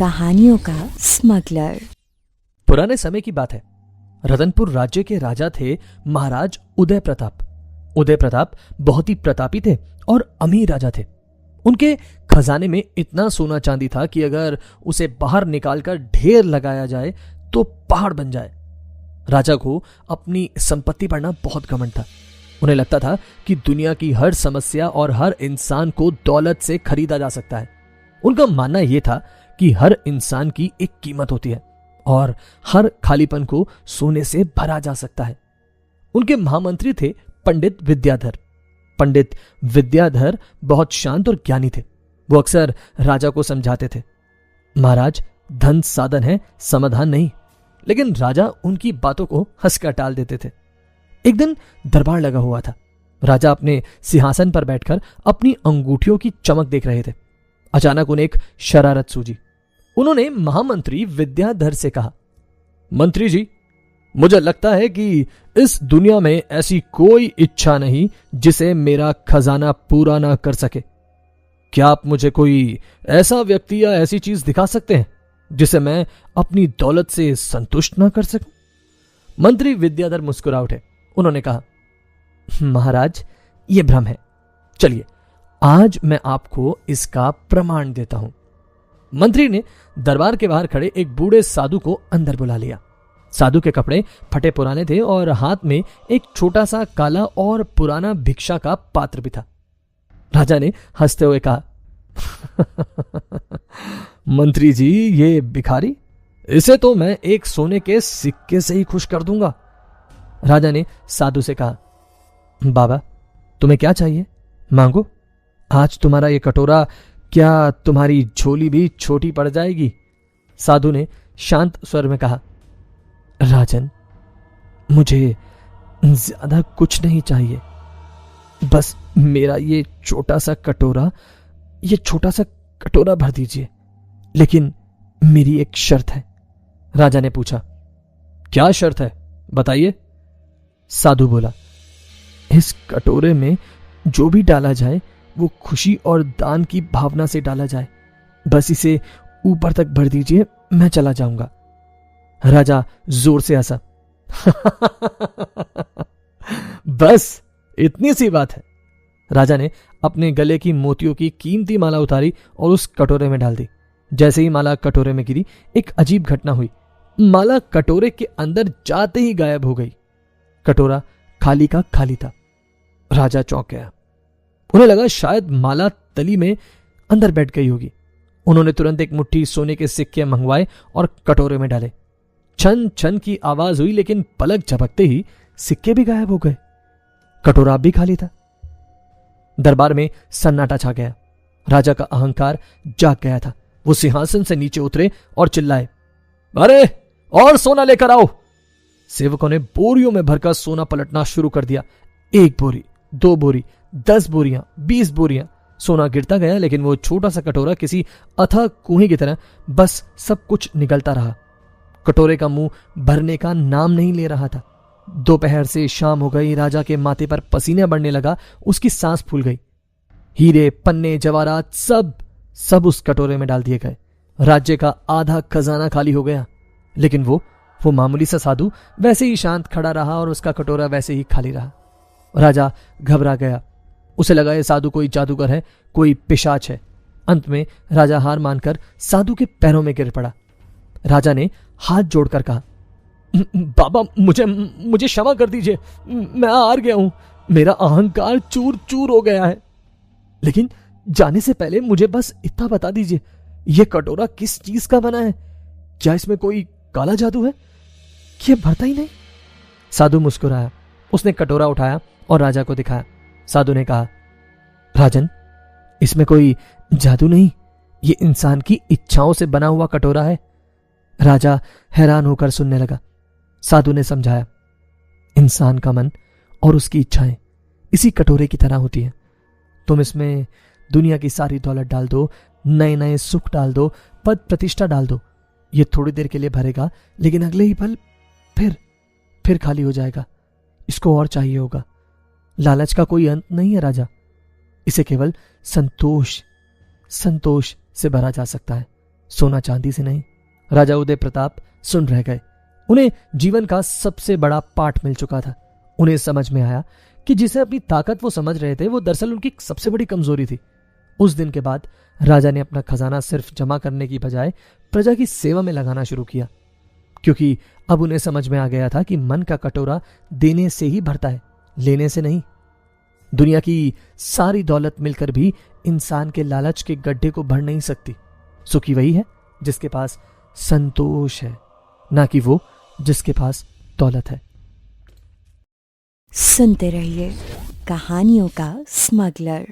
कहानियों का स्मगलर। पुराने समय की बात है। रतनपुर राज्य के राजा थे महाराज उदय प्रताप। उदय प्रताप बहुत ही प्रतापी थे और अमीर राजा थे। उनके खजाने में इतना सोना चांदी था कि अगर उसे बाहर निकालकर ढेर लगाया जाए तो पहाड़ बन जाए। राजा को अपनी संपत्ति पर ना बहुत घमंड था। उन्हें लगता था कि दुनिया की हर समस्या और हर इंसान को दौलत से खरीदा जा सकता है। उनका मानना यह था कि हर इंसान की एक कीमत होती है और हर खालीपन को सोने से भरा जा सकता है। उनके महामंत्री थे पंडित विद्याधर। पंडित विद्याधर बहुत शांत और ज्ञानी थे। वो अक्सर राजा को समझाते थे, महाराज, धन साधन है, समाधान नहीं। लेकिन राजा उनकी बातों को हंसकर टाल देते थे। एक दिन दरबार लगा हुआ था। राजा अपने सिंहासन पर बैठकर अपनी अंगूठियों की चमक देख रहे थे। अचानक उन्हें एक शरारत सूझी। उन्होंने महामंत्री विद्याधर से कहा, मंत्री जी, मुझे लगता है कि इस दुनिया में ऐसी कोई इच्छा नहीं जिसे मेरा खजाना पूरा ना कर सके। क्या आप मुझे कोई ऐसा व्यक्ति या ऐसी चीज दिखा सकते हैं जिसे मैं अपनी दौलत से संतुष्ट ना कर सकूं? मंत्री विद्याधर मुस्कुरा उठे। उन्होंने कहा, महाराज, यह भ्रम है। चलिए, आज मैं आपको इसका प्रमाण देता हूं। मंत्री ने दरबार के बाहर खड़े एक बूढ़े साधु को अंदर बुला लिया। साधु के कपड़े फटे पुराने थे और हाथ में एक छोटा सा काला और पुराना भिक्षा का पात्र भी था। राजा ने हंसते हुए कहा, मंत्री जी, ये भिखारी, इसे तो मैं एक सोने के सिक्के से ही खुश कर दूंगा। राजा ने साधु से कहा, बाबा, तुम्हें क्या चाहिए, मांगो। आज तुम्हारा ये कटोरा, क्या तुम्हारी झोली भी छोटी पड़ जाएगी? साधु ने शांत स्वर में कहा, राजन, मुझे ज्यादा कुछ नहीं चाहिए। बस मेरा ये छोटा सा कटोरा भर दीजिए। लेकिन मेरी एक शर्त है। राजा ने पूछा, क्या शर्त है, बताइए। साधु बोला, इस कटोरे में जो भी डाला जाए वो खुशी और दान की भावना से डाला जाए। बस इसे ऊपर तक भर दीजिए, मैं चला जाऊंगा। राजा जोर से हंसा। बस इतनी सी बात है। राजा ने अपने गले की मोतियों की कीमती माला उतारी और उस कटोरे में डाल दी। जैसे ही माला कटोरे में गिरी, एक अजीब घटना हुई। माला कटोरे के अंदर जाते ही गायब हो गई। कटोरा खाली का खाली था। राजा चौंक गया। उन्हें लगा शायद माला तली में अंदर बैठ गई होगी। उन्होंने तुरंत एक मुट्ठी सोने के सिक्के मंगवाए और कटोरे में डाले। छन छन की आवाज हुई, लेकिन पलक झपकते ही सिक्के भी गायब हो गए। कटोरा भी खाली था। दरबार में सन्नाटा छा गया। राजा का अहंकार जाग गया था। वो सिंहासन से नीचे उतरे और चिल्लाए, अरे, और सोना लेकर आओ। सेवकों ने बोरियों में भरकर सोना पलटना शुरू कर दिया। 1 बोरी, 2 बोरी, 10 बोरियां, 20 बोरियां। सोना गिरता गया, लेकिन वो छोटा सा कटोरा किसी अथाह कुएं की तरह बस सब कुछ निकलता रहा। कटोरे का मुंह भरने का नाम नहीं ले रहा था। दोपहर से शाम हो गई। राजा के माथे पर पसीना बढ़ने लगा। उसकी सांस फूल गई। हीरे, पन्ने, जवाहरात सब उस कटोरे में डाल दिए गए। राज्य का आधा खजाना खाली हो गया। लेकिन वो मामूली सा साधु वैसे ही शांत खड़ा रहा और उसका कटोरा वैसे ही खाली रहा। राजा घबरा गया। उसे लगा ये साधु कोई जादूगर है, कोई पिशाच है। अंत में राजा हार मानकर साधु के पैरों में गिर पड़ा। राजा ने हाथ जोड़कर कहा, बाबा, मुझे क्षमा कर दीजिए। मैं हार गया हूं। मेरा अहंकार चूर चूर हो गया है। लेकिन जाने से पहले मुझे बस इतना बता दीजिए, यह कटोरा किस चीज का बना है? क्या इसमें कोई काला जादू है? यह भरता ही नहीं। साधु मुस्कुराया। उसने कटोरा उठाया और राजा को दिखाया। साधु ने कहा, राजन, इसमें कोई जादू नहीं, ये इंसान की इच्छाओं से बना हुआ कटोरा है। राजा हैरान होकर सुनने लगा। साधु ने समझाया, इंसान का मन और उसकी इच्छाएं इसी कटोरे की तरह होती हैं। तुम इसमें दुनिया की सारी दौलत डाल दो, नए नए सुख डाल दो, पद प्रतिष्ठा डाल दो, ये थोड़ी देर के लिए भरेगा, लेकिन अगले ही पल फिर खाली हो जाएगा। इसको और चाहिए होगा। लालच का कोई अंत नहीं है राजा। इसे केवल संतोष से भरा जा सकता है। सोना चांदी से नहीं। राजा उदय प्रताप सुन रह गए। उन्हें जीवन का सबसे बड़ा पाठ मिल चुका था। उन्हें समझ में आया कि जिसे अपनी ताकत वो समझ रहे थे वो दरअसल उनकी सबसे बड़ी कमजोरी थी। उस दिन के बाद राजा ने अपना खजाना सिर्फ जमा करने की बजाय प्रजा की सेवा में लगाना शुरू किया, क्योंकि अब उन्हें समझ में आ गया था कि मन का कटोरा देने से ही भरता है, लेने से नहीं। दुनिया की सारी दौलत मिलकर भी इंसान के लालच के गड्ढे को भर नहीं सकती। सुखी वही है जिसके पास संतोष है, ना कि वो जिसके पास दौलत है। सुनते रहिए कहानियों का स्मगलर।